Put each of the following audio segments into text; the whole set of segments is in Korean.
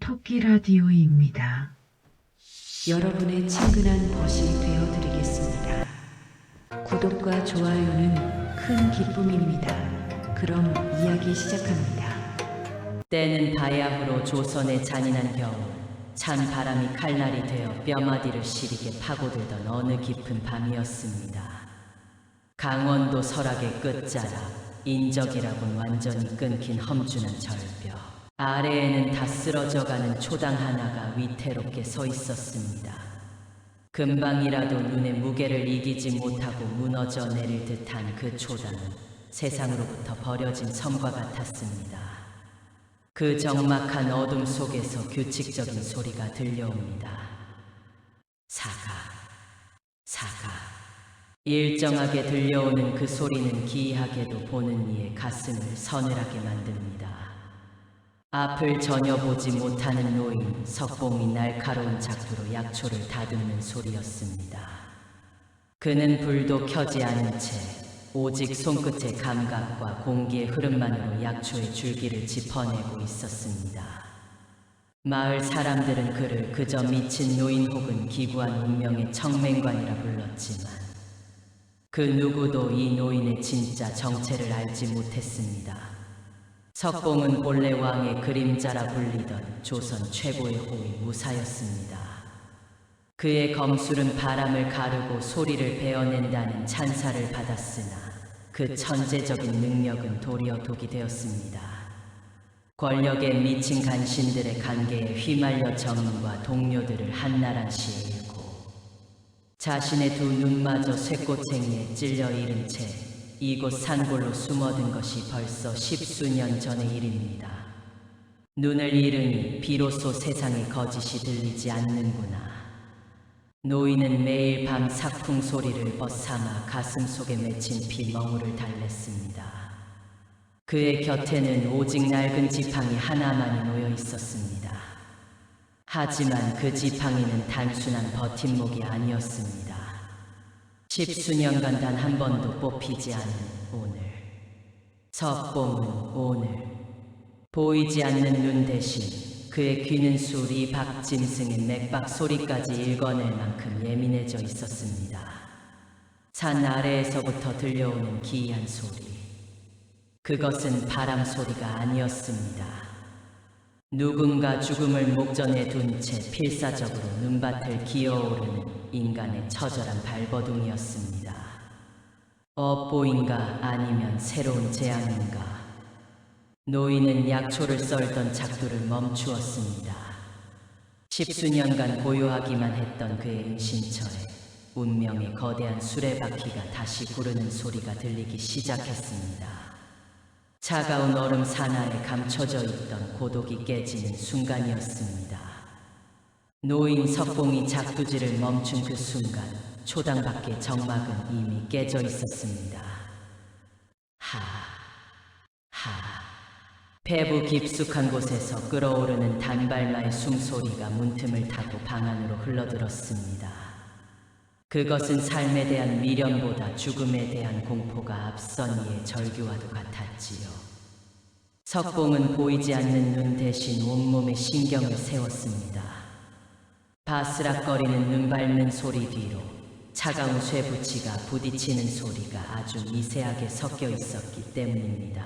토끼 라디오입니다. 여러분의 친근한 벗이 되어드리겠습니다. 구독과 좋아요는 큰 기쁨입니다. 그럼 이야기 시작합니다. 때는 바야흐로 조선의 잔인한 겨울, 찬 바람이 칼날이 되어 뼈마디를 시리게 파고들던 어느 깊은 밤이었습니다. 강원도 설악의 끝자락, 인적이라곤 완전히 끊긴 험준한 절벽, 아래에는 다 쓰러져가는 초당 하나가 위태롭게 서 있었습니다. 금방이라도 눈의 무게를 이기지 못하고 무너져 내릴 듯한 그 초당은 세상으로부터 버려진 섬과 같았습니다. 그 적막한 어둠 속에서 규칙적인 소리가 들려옵니다. 사가, 사가. 일정하게 들려오는 그 소리는 기이하게도 보는 이의 가슴을 서늘하게 만듭니다. 앞을 전혀 보지 못하는 노인 석봉이 날카로운 작두로 약초를 다듬는 소리였습니다. 그는 불도 켜지 않은 채 오직 손끝의 감각과 공기의 흐름만으로 약초의 줄기를 짚어내고 있었습니다. 마을 사람들은 그를 그저 미친 노인 혹은 기구한 운명의 청맹관이라 불렀지만 그 누구도 이 노인의 진짜 정체를 알지 못했습니다. 석봉은 본래 왕의 그림자라 불리던 조선 최고의 호위 무사였습니다. 그의 검술은 바람을 가르고 소리를 베어낸다는 찬사를 받았으나 그 천재적인 능력은 도리어 독이 되었습니다. 권력에 미친 간신들의 관계에 휘말려 정인과 동료들을 한나란시에 잃고 자신의 두 눈마저 쇠꼬챙이에 찔려 잃은 채 이곳 산골로 숨어든 것이 벌써 십수년 전의 일입니다. 눈을 잃으니 비로소 세상의 거짓이 들리지 않는구나. 노인은 매일 밤 사풍 소리를 벗삼아 가슴 속에 맺힌 피멍울을 달랬습니다. 그의 곁에는 오직 낡은 지팡이 하나만이 놓여 있었습니다. 하지만 그 지팡이는 단순한 버팀목이 아니었습니다. 십수년간 단 한 번도 뽑히지 않은 오늘. 석봉은 오늘 보이지 않는 눈 대신 그의 귀는 수리 박짐승의 맥박 소리까지 읽어낼 만큼 예민해져 있었습니다. 산 아래에서부터 들려오는 기이한 소리. 그것은 바람 소리가 아니었습니다. 누군가 죽음을 목전에 둔 채 필사적으로 눈밭을 기어오르는 인간의 처절한 발버둥이었습니다. 업보인가 아니면 새로운 재앙인가. 노인은 약초를 썰던 작두를 멈추었습니다. 십수년간 고요하기만 했던 그의 은신처에 운명의 거대한 수레바퀴가 다시 구르는 소리가 들리기 시작했습니다. 차가운 얼음 산하에 감춰져 있던 고독이 깨지는 순간이었습니다. 노인 석봉이 작두질을 멈춘 그 순간 초당 밖의 정막은 이미 깨져 있었습니다. 배부 깊숙한 곳에서 끓어오르는 단발마의 숨소리가 문틈을 타고 방 안으로 흘러들었습니다. 그것은 삶에 대한 미련보다 죽음에 대한 공포가 앞선 이의 절규와도 같았지요. 석봉은 보이지 않는 눈 대신 온몸에 신경을 세웠습니다. 바스락거리는 눈 밟는 소리 뒤로 차가운 쇠붙이가 부딪히는 소리가 아주 미세하게 섞여 있었기 때문입니다.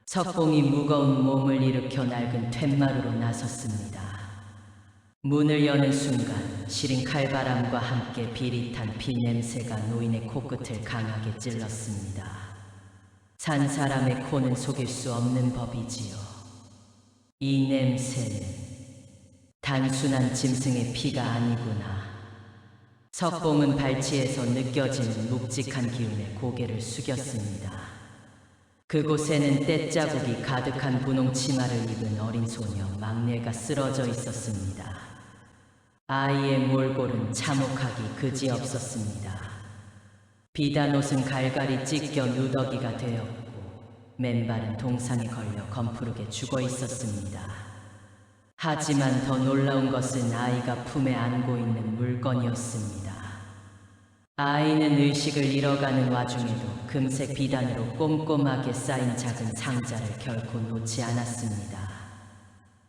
석봉이 무거운 몸을 일으켜 낡은 툇마루로 나섰습니다. 문을 여는 순간 시린 칼바람과 함께 비릿한 피 냄새가 노인의 코끝을 강하게 찔렀습니다. 산 사람의 코는 속일 수 없는 법이지요. 이 냄새는 단순한 짐승의 피가 아니구나. 석봉은 발치에서 느껴지는 묵직한 기운에 고개를 숙였습니다. 그곳에는 떼자국이 가득한 분홍 치마를 입은 어린 소녀 막내가 쓰러져 있었습니다. 아이의 몰골은 참혹하기 그지없었습니다. 비단 옷은 갈갈이 찢겨 누더기가 되었고 맨발은 동상에 걸려 검푸르게 죽어 있었습니다. 하지만 더 놀라운 것은 아이가 품에 안고 있는 물건이었습니다. 아이는 의식을 잃어가는 와중에도 금색 비단으로 꼼꼼하게 쌓인 작은 상자를 결코 놓지 않았습니다.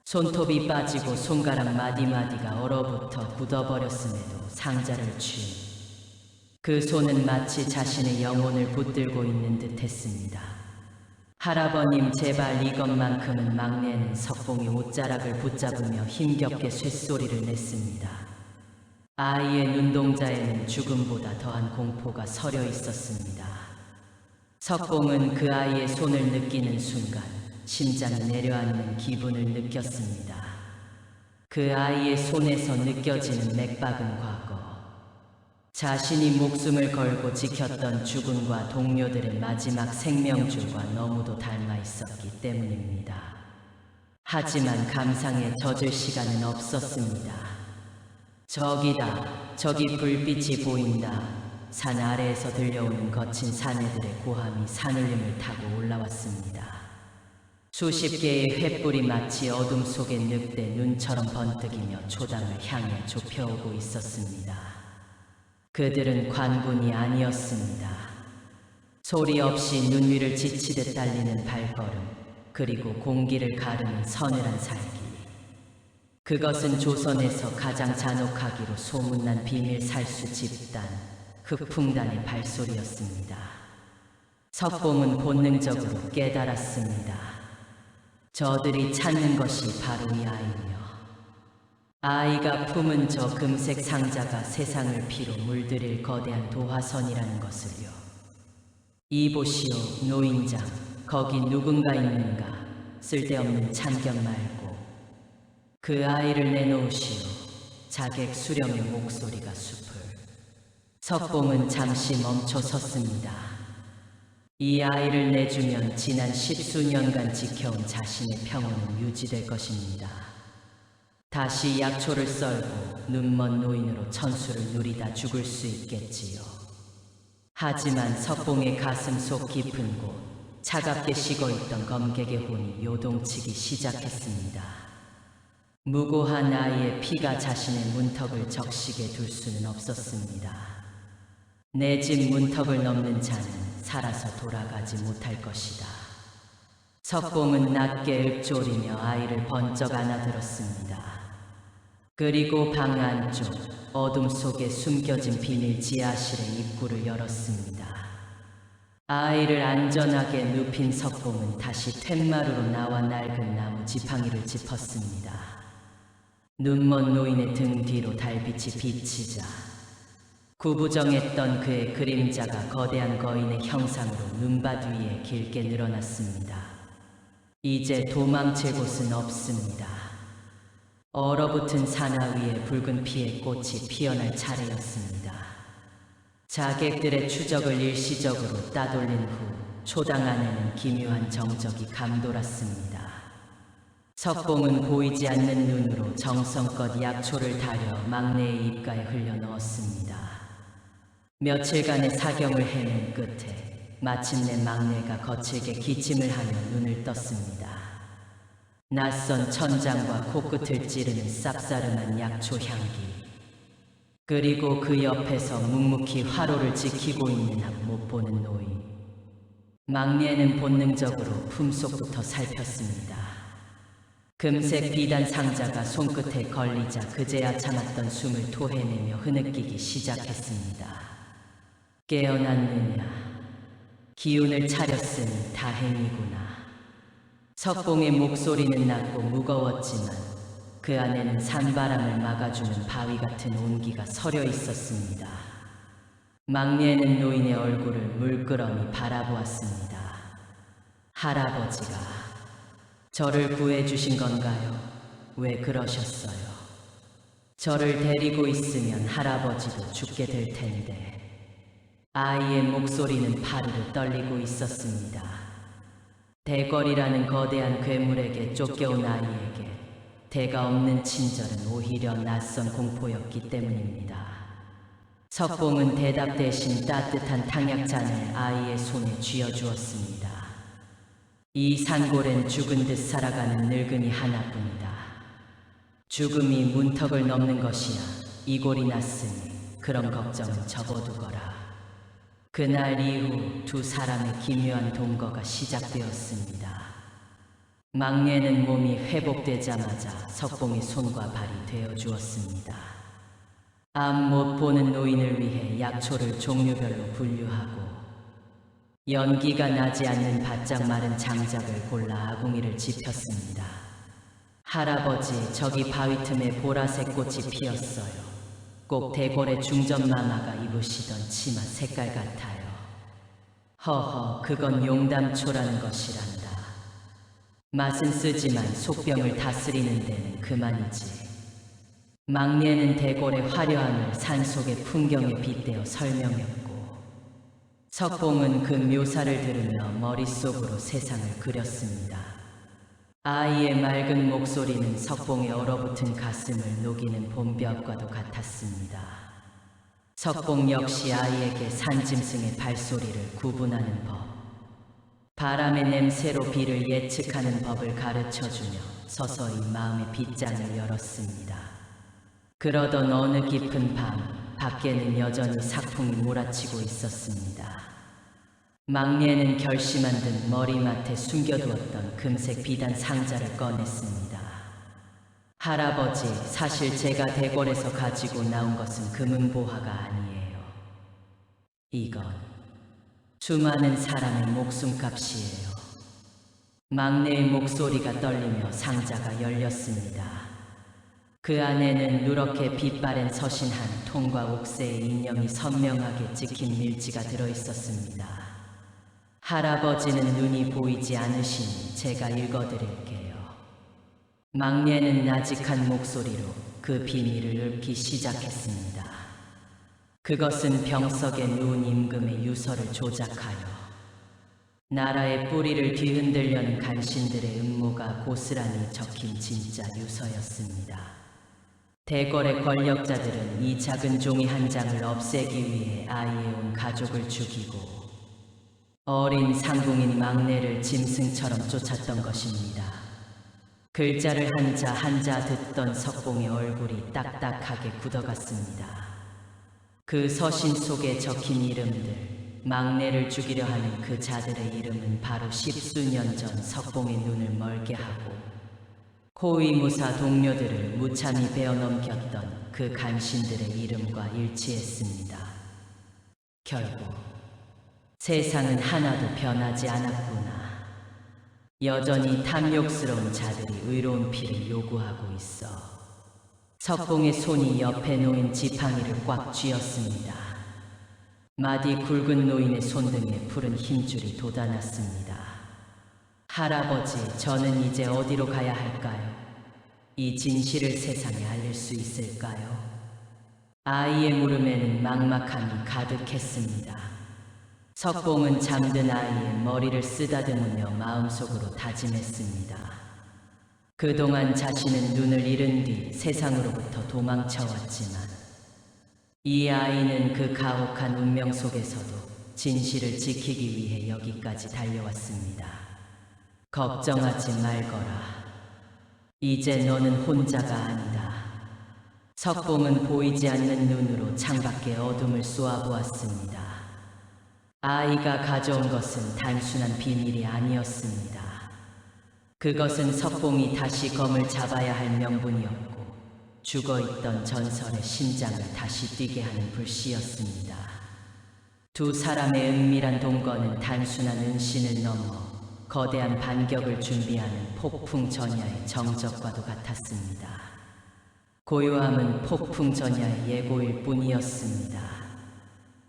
손톱이 빠지고 손가락 마디마디가 얼어붙어 굳어버렸음에도 상자를 쥔 그 손은 마치 자신의 영혼을 붙들고 있는 듯 했습니다. 할아버님 제발 이것만큼은. 막내는 석봉이 옷자락을 붙잡으며 힘겹게 쇳소리를 냈습니다. 아이의 눈동자에는 죽음보다 더한 공포가 서려 있었습니다. 석봉은 그 아이의 손을 느끼는 순간 심장이 내려앉는 기분을 느꼈습니다. 그 아이의 손에서 느껴지는 맥박은 과거, 자신이 목숨을 걸고 지켰던 죽음과 동료들의 마지막 생명줄과 너무도 닮아 있었기 때문입니다. 하지만 감상에 젖을 시간은 없었습니다. 저기다, 저기 불빛이 보인다. 산 아래에서 들려오는 거친 사내들의 고함이 산울림을 타고 올라왔습니다. 수십 개의 횃불이 마치 어둠 속의 늑대 눈처럼 번뜩이며 초당을 향해 좁혀오고 있었습니다. 그들은 관군이 아니었습니다. 소리 없이 눈 위를 지치듯 달리는 발걸음, 그리고 공기를 가르는 서늘한 살기. 그것은 조선에서 가장 잔혹하기로 소문난 비밀 살수 집단, 흑풍단의 발소리였습니다. 석봉은 본능적으로 깨달았습니다. 저들이 찾는 것이 바로 이 아이며, 아이가 품은 저 금색 상자가 세상을 피로 물들일 거대한 도화선이라는 것을요. 이보시오, 노인장. 거기 누군가 있는가? 쓸데없는 참견 말고 그 아이를 내놓으시오. 자객 수령의 목소리가 숲을. 석봉은 잠시 멈춰 섰습니다. 이 아이를 내주면 지난 10수년간 지켜온 자신의 평온은 유지될 것입니다. 다시 약초를 썰고 눈먼 노인으로 천수를 누리다 죽을 수 있겠지요. 하지만 석봉의 가슴 속 깊은 곳, 차갑게 식어있던 검객의 혼이 요동치기 시작했습니다. 무고한 아이의 피가 자신의 문턱을 적시게 둘 수는 없었습니다. 내 집 문턱을 넘는 자는 살아서 돌아가지 못할 것이다. 석봉은 낮게 읊조리며 아이를 번쩍 안아들었습니다. 그리고 방 안쪽 어둠 속에 숨겨진 비밀 지하실의 입구를 열었습니다. 아이를 안전하게 눕힌 석봉은 다시 툇마루로 나와 낡은 나무 지팡이를 짚었습니다. 눈먼 노인의 등 뒤로 달빛이 비치자 구부정했던 그의 그림자가 거대한 거인의 형상으로 눈밭 위에 길게 늘어났습니다. 이제 도망칠 곳은 없습니다. 얼어붙은 산하 위에 붉은 피의 꽃이 피어날 차례였습니다. 자객들의 추적을 일시적으로 따돌린 후 초당 안에는 기묘한 정적이 감돌았습니다. 석봉은 보이지 않는 눈으로 정성껏 약초를 다려 막내의 입가에 흘려 넣었습니다. 며칠간의 사경을 헤맨 끝에 마침내 막내가 거칠게 기침을 하며 눈을 떴습니다. 낯선 천장과 코끝을 찌르는 쌉싸름한 약초 향기, 그리고 그 옆에서 묵묵히 화로를 지키고 있는 한 못 보는 노인. 막내는 본능적으로 품속부터 살폈습니다. 금색 비단 상자가 손끝에 걸리자 그제야 참았던 숨을 토해내며 흐느끼기 시작했습니다. 깨어났느냐? 기운을 차렸으니 다행이구나. 석봉의 목소리는 낮고 무거웠지만 그 안에는 산바람을 막아주는 바위 같은 온기가 서려 있었습니다. 막내는 노인의 얼굴을 물끄러미 바라보았습니다. 할아버지가 저를 구해주신 건가요? 왜 그러셨어요? 저를 데리고 있으면 할아버지도 죽게 될 텐데. 아이의 목소리는 파르르 떨리고 있었습니다. 대궐이라는 거대한 괴물에게 쫓겨온 아이에게 대가 없는 친절은 오히려 낯선 공포였기 때문입니다. 석봉은 대답 대신 따뜻한 탕약잔을 아이의 손에 쥐어주었습니다. 이 산골엔 죽은 듯 살아가는 늙은이 하나뿐이다. 죽음이 문턱을 넘는 것이야. 이골이 났으니 그런 걱정은 접어두거라. 그날 이후 두 사람의 기묘한 동거가 시작되었습니다. 막내는 몸이 회복되자마자 석봉의 손과 발이 되어 주었습니다. 앞 못 보는 노인을 위해 약초를 종류별로 분류하고 연기가 나지 않는 바짝 마른 장작을 골라 아궁이를 지폈습니다. 할아버지, 저기 바위 틈에 보라색 꽃이 피었어요. 꼭 대궐의 중전마마가 입으시던 치마 색깔 같아요. 허허, 그건 용담초라는 것이란다. 맛은 쓰지만 속병을 다스리는 데는 그만이지. 막내는 대궐의 화려함을 산속의 풍경에 빗대어 설명했고 석봉은 그 묘사를 들으며 머릿속으로 세상을 그렸습니다. 아이의 맑은 목소리는 석봉의 얼어붙은 가슴을 녹이는 봄볕과도 같았습니다. 석봉 역시 아이에게 산짐승의 발소리를 구분하는 법, 바람의 냄새로 비를 예측하는 법을 가르쳐주며 서서히 마음의 빗장을 열었습니다. 그러던 어느 깊은 밤, 밖에는 여전히 sak풍이 몰아치고 있었습니다. 막내는 결심한 듯 머리맡에 숨겨두었던 금색 비단 상자를 꺼냈습니다. 할아버지, 사실 제가 대궐에서 가지고 나온 것은 금은보화가 아니에요. 이건 수많은 사람의 목숨값이에요. 막내의 목소리가 떨리며 상자가 열렸습니다. 그 안에는 누렇게 빛바랜 서신 한 통과 옥새의 인형이 선명하게 찍힌 밀지가 들어있었습니다. 할아버지는 눈이 보이지 않으시니 제가 읽어드릴게요. 막내는 나직한 목소리로 그 비밀을 읊기 시작했습니다. 그것은 병석에 누운 임금의 유서를 조작하여 나라의 뿌리를 뒤흔들려는 간신들의 음모가 고스란히 적힌 진짜 유서였습니다. 대궐의 권력자들은 이 작은 종이 한 장을 없애기 위해 아이의 온 가족을 죽이고 어린 상궁인 막내를 짐승처럼 쫓았던 것입니다. 글자를 한자 한자 듣던 석봉의 얼굴이 딱딱하게 굳어갔습니다. 그 서신 속에 적힌 이름들, 막내를 죽이려 하는 그 자들의 이름은 바로 십수년 전 석봉의 눈을 멀게 하고 호위무사 동료들을 무참히 베어넘겼던 그 간신들의 이름과 일치했습니다. 결국 세상은 하나도 변하지 않았구나. 여전히 탐욕스러운 자들이 의로운 피를 요구하고 있어. 석봉의 손이 옆에 놓인 지팡이를 꽉 쥐었습니다. 마디 굵은 노인의 손등에 푸른 힘줄이 돋아났습니다. 할아버지, 저는 이제 어디로 가야 할까요? 이 진실을 세상에 알릴 수 있을까요? 아이의 물음에는 막막함이 가득했습니다. 석봉은 잠든 아이의 머리를 쓰다듬으며 마음속으로 다짐했습니다. 그동안 자신은 눈을 잃은 뒤 세상으로부터 도망쳐왔지만 이 아이는 그 가혹한 운명 속에서도 진실을 지키기 위해 여기까지 달려왔습니다. 걱정하지 말거라. 이제 너는 혼자가 아니다. 석봉은 보이지 않는 눈으로 창밖의 어둠을 쏘아보았습니다. 아이가 가져온 것은 단순한 비밀이 아니었습니다. 그것은 석봉이 다시 검을 잡아야 할 명분이었고 죽어있던 전설의 심장을 다시 뛰게 하는 불씨였습니다. 두 사람의 은밀한 동거는 단순한 은신을 넘어 거대한 반격을 준비하는 폭풍 전야의 정적과도 같았습니다. 고요함은 폭풍 전야의 예고일 뿐이었습니다.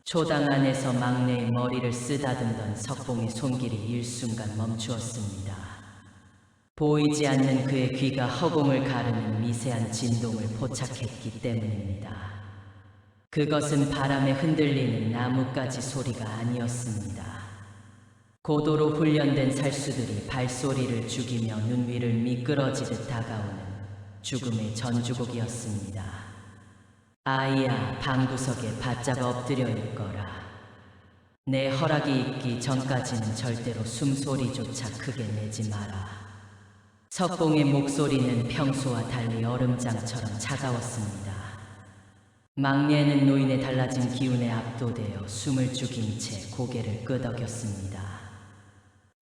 초당 안에서 막내의 머리를 쓰다듬던 석봉의 손길이 일순간 멈추었습니다. 보이지 않는 그의 귀가 허공을 가르는 미세한 진동을 포착했기 때문입니다. 그것은 바람에 흔들리는 나뭇가지 소리가 아니었습니다. 고도로 훈련된 살수들이 발소리를 죽이며 눈 위를 미끄러지듯 다가오는 죽음의 전주곡이었습니다. 아이야, 방구석에 바짝 엎드려 있거라. 내 허락이 있기 전까지는 절대로 숨소리조차 크게 내지 마라. 석봉의 목소리는 평소와 달리 얼음장처럼 차가웠습니다. 막내는 노인의 달라진 기운에 압도되어 숨을 죽인 채 고개를 끄덕였습니다.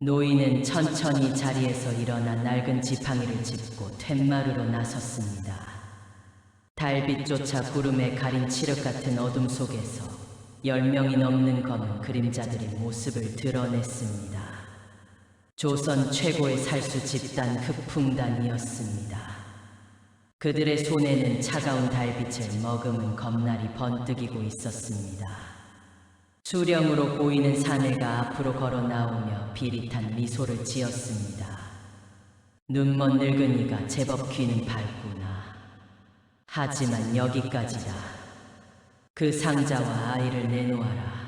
노인은 천천히 자리에서 일어나 낡은 지팡이를 짚고 툇마루로 나섰습니다. 달빛조차 구름에 가린 칠흑 같은 어둠 속에서 10명이 넘는 검은 그림자들이 모습을 드러냈습니다. 조선 최고의 살수 집단 흑풍단이었습니다. 그들의 손에는 차가운 달빛을 머금은 검날이 번뜩이고 있었습니다. 수령으로 보이는 사내가 앞으로 걸어 나오며 비릿한 미소를 지었습니다. 눈먼 늙은이가 제법 귀는 밝구나. 하지만 여기까지다. 그 상자와 아이를 내놓아라.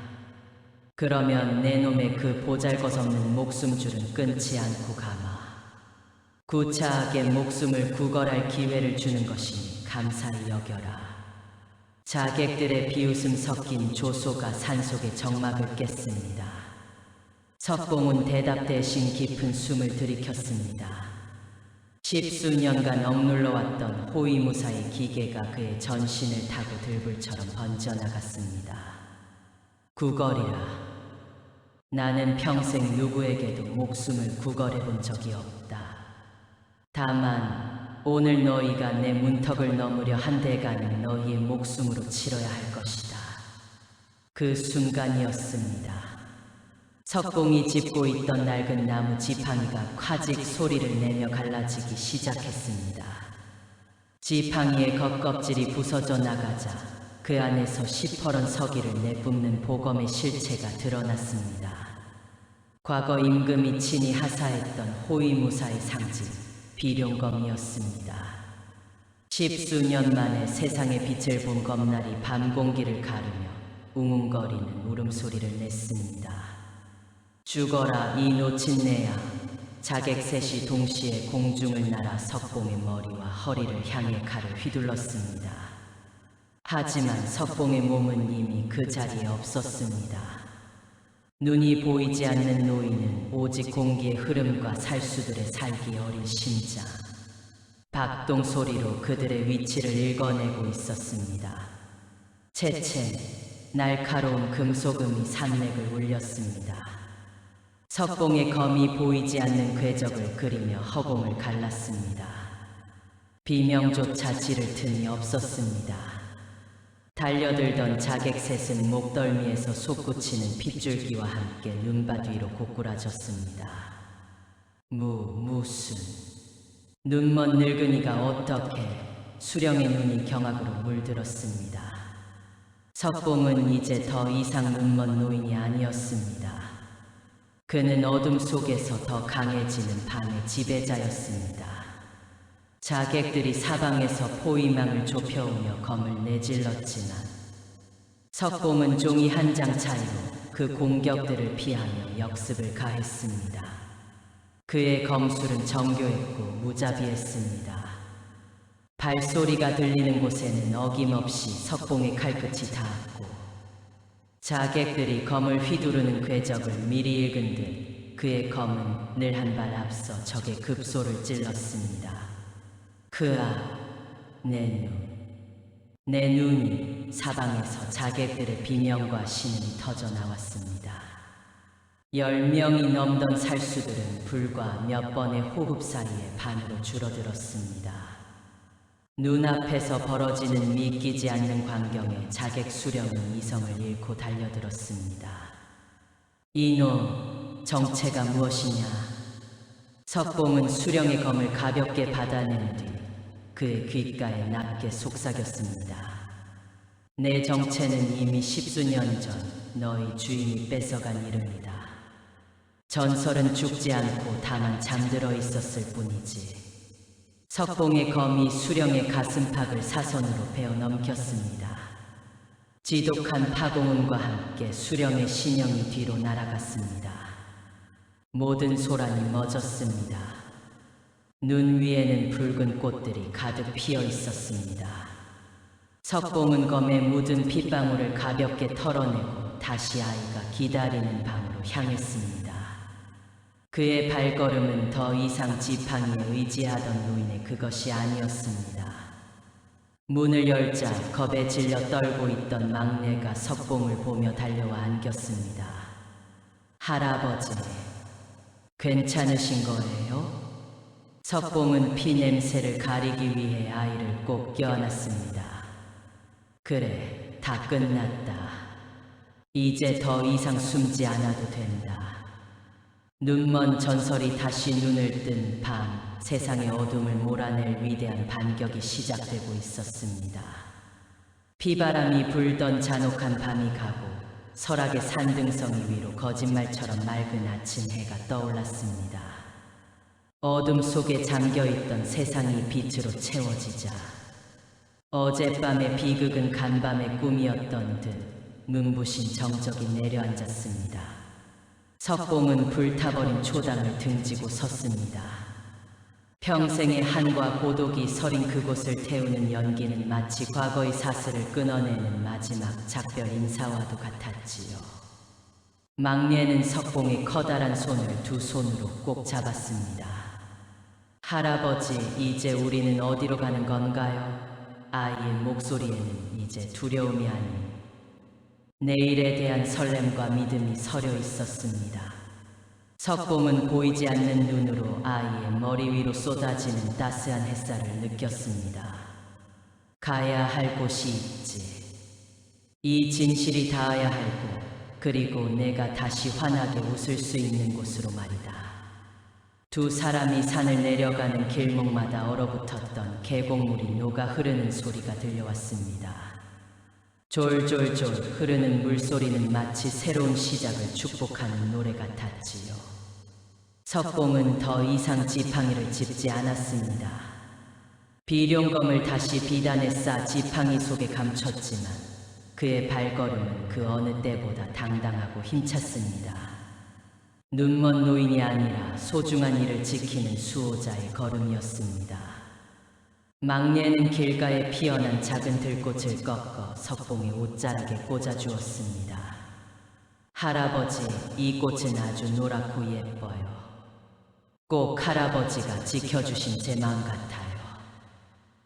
그러면 내 놈의 그 보잘것없는 목숨줄은 끊지 않고 가마. 구차하게 목숨을 구걸할 기회를 주는 것이니 감사히 여겨라. 자객들의 비웃음 섞인 조소가 산속의 정막을 깼습니다. 석봉은 대답 대신 깊은 숨을 들이켰습니다. 십수년간 억눌러왔던 호위무사의 기계가 그의 전신을 타고 들불처럼 번져나갔습니다. 구걸이라. 나는 평생 누구에게도 목숨을 구걸해 본 적이 없다. 다만 오늘 너희가 내 문턱을 넘으려 한 대간은 너희의 목숨으로 치러야 할 것이다. 그 순간이었습니다. 석봉이 짚고 있던 낡은 나무 지팡이가 콰직 소리를 내며 갈라지기 시작했습니다. 지팡이의 겉껍질이 부서져 나가자 그 안에서 시퍼런 서기를 내뿜는 보검의 실체가 드러났습니다. 과거 임금이 친히 하사했던 호위무사의 상징 비룡검이었습니다. 십수년 만에 세상의 빛을 본 검날이 밤 공기를 가르며 웅웅거리는 울음소리를 냈습니다. 죽어라 이 노친네야. 자객 셋이 동시에 공중을 날아 석봉의 머리와 허리를 향해 칼을 휘둘렀습니다. 하지만 석봉의 몸은 이미 그 자리에 없었습니다. 눈이 보이지 않는 노인은 오직 공기의 흐름과 살수들의 살기 어린 심장, 박동 소리로 그들의 위치를 읽어내고 있었습니다. 채채, 날카로운 금소금이 산맥을 울렸습니다. 석봉의 검이 보이지 않는 궤적을 그리며 허공을 갈랐습니다. 비명조차 지를 틈이 없었습니다. 달려들던 자객 셋은 목덜미에서 솟구치는 핏줄기와 함께 눈바 뒤로 고꾸라졌습니다. 무슨 눈먼 늙은이가 어떻게 수령의 눈이 경악으로 물들었습니다. 석봉은 이제 더 이상 눈먼 노인이 아니었습니다. 그는 어둠 속에서 더 강해지는 밤의 지배자였습니다. 자객들이 사방에서 포위망을 좁혀오며 검을 내질렀지만 석봉은 종이 한 장 차이로 그 공격들을 피하며 역습을 가했습니다. 그의 검술은 정교했고 무자비했습니다. 발소리가 들리는 곳에는 어김없이 석봉의 칼끝이 닿았고 자객들이 검을 휘두르는 궤적을 미리 읽은 듯 그의 검은 늘 한 발 앞서 적의 급소를 찔렀습니다. 내 눈이 사방에서 자객들의 비명과 신음이 터져 나왔습니다. 10명이 넘던 살수들은 불과 몇 번의 호흡 사이에 반으로 줄어들었습니다. 눈앞에서 벌어지는 믿기지 않는 광경에 자객 수령은 이성을 잃고 달려들었습니다. 이놈, 정체가 무엇이냐? 석봉은 수령의 검을 가볍게 받아낸 뒤 그의 귓가에 낮게 속삭였습니다. 내 정체는 이미 십수년 전 너희 주인이 뺏어간 이름이다. 전설은 죽지 않고 다만 잠들어 있었을 뿐이지. 석봉의 검이 수령의 가슴팍을 사선으로 베어 넘겼습니다. 지독한 파공음과 함께 수령의 신형이 뒤로 날아갔습니다. 모든 소란이 멎었습니다. 눈 위에는 붉은 꽃들이 가득 피어 있었습니다. 석봉은 검에 묻은 핏방울을 가볍게 털어내고 다시 아이가 기다리는 방으로 향했습니다. 그의 발걸음은 더 이상 지팡이에 의지하던 노인의 그것이 아니었습니다. 문을 열자 겁에 질려 떨고 있던 막내가 석봉을 보며 달려와 안겼습니다. 할아버지, 괜찮으신 거예요? 석봉은 피 냄새를 가리기 위해 아이를 꼭 껴안았습니다. 그래, 다 끝났다. 이제 더 이상 숨지 않아도 된다. 눈먼 전설이 다시 눈을 뜬 밤, 세상의 어둠을 몰아낼 위대한 반격이 시작되고 있었습니다. 비바람이 불던 잔혹한 밤이 가고 설악의 산등성이 위로 거짓말처럼 맑은 아침 해가 떠올랐습니다. 어둠 속에 잠겨있던 세상이 빛으로 채워지자 어젯밤의 비극은 간밤의 꿈이었던 듯 눈부신 정적이 내려앉았습니다. 석봉은 불타버린 초당을 등지고 섰습니다. 평생의 한과 고독이 서린 그곳을 태우는 연기는 마치 과거의 사슬을 끊어내는 마지막 작별 인사와도 같았지요. 막내는 석봉의 커다란 손을 두 손으로 꼭 잡았습니다. 할아버지, 이제 우리는 어디로 가는 건가요? 아이의 목소리에는 이제 두려움이 아닌 내일에 대한 설렘과 믿음이 서려 있었습니다. 석봉은 보이지 않는 눈으로 아이의 머리 위로 쏟아지는 따스한 햇살을 느꼈습니다. 가야 할 곳이 있지. 이 진실이 닿아야 할 곳, 그리고 내가 다시 환하게 웃을 수 있는 곳으로 말이다. 두 사람이 산을 내려가는 길목마다 얼어붙었던 계곡물이 녹아 흐르는 소리가 들려왔습니다. 졸졸졸 흐르는 물소리는 마치 새로운 시작을 축복하는 노래 같았지요. 석봉은 더 이상 지팡이를 짚지 않았습니다. 비룡검을 다시 비단에 싸 지팡이 속에 감췄지만 그의 발걸음은 그 어느 때보다 당당하고 힘찼습니다. 눈먼 노인이 아니라 소중한 일을 지키는 수호자의 걸음이었습니다. 막내는 길가에 피어난 작은 들꽃을 꺾어 석봉의 옷자락에 꽂아주었습니다. 할아버지, 이 꽃은 아주 노랗고 예뻐요. 꼭 할아버지가 지켜주신 제 마음 같아요.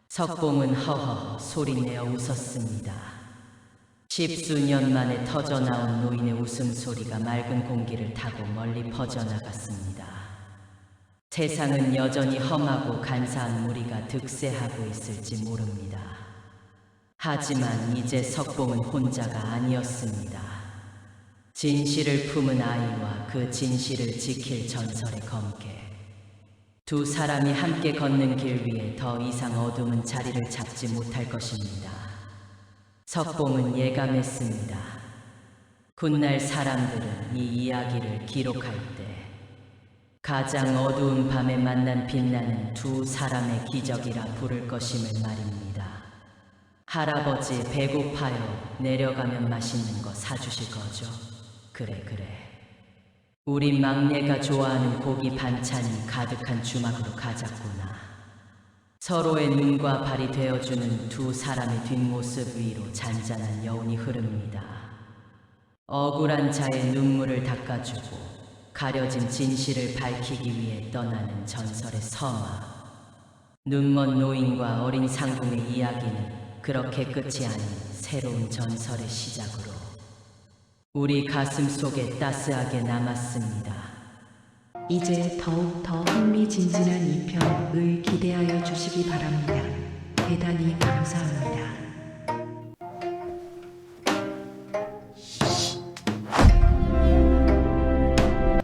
석봉은 허허 소리내어 웃었습니다. 십수년 만에 터져나온 노인의 웃음소리가 맑은 공기를 타고 멀리 퍼져나갔습니다. 세상은 여전히 험하고 간사한 무리가 득세하고 있을지 모릅니다. 하지만 이제 석봉은 혼자가 아니었습니다. 진실을 품은 아이와 그 진실을 지킬 전설의 검객. 두 사람이 함께 걷는 길 위에 더 이상 어둠은 자리를 잡지 못할 것입니다. 석봉은 예감했습니다. 훗날 사람들은 이 이야기를 기록할 때 가장 어두운 밤에 만난 빛나는 두 사람의 기적이라 부를 것임을 말입니다. 할아버지, 배고파요. 내려가면 맛있는 거 사주실 거죠? 그래. 우리 막내가 좋아하는 고기 반찬이 가득한 주막으로 가자꾸나. 서로의 눈과 발이 되어주는 두 사람의 뒷모습 위로 잔잔한 여운이 흐릅니다. 억울한 자의 눈물을 닦아주고 가려진 진실을 밝히기 위해 떠나는 전설의 서마. 눈먼 노인과 어린 상궁의 이야기는 그렇게 끝이 아닌 새로운 전설의 시작으로 우리 가슴 속에 따스하게 남았습니다. 이제 더욱 더 흥미진진한 2편을 기대하여 주시기 바랍니다. 대단히 감사합니다.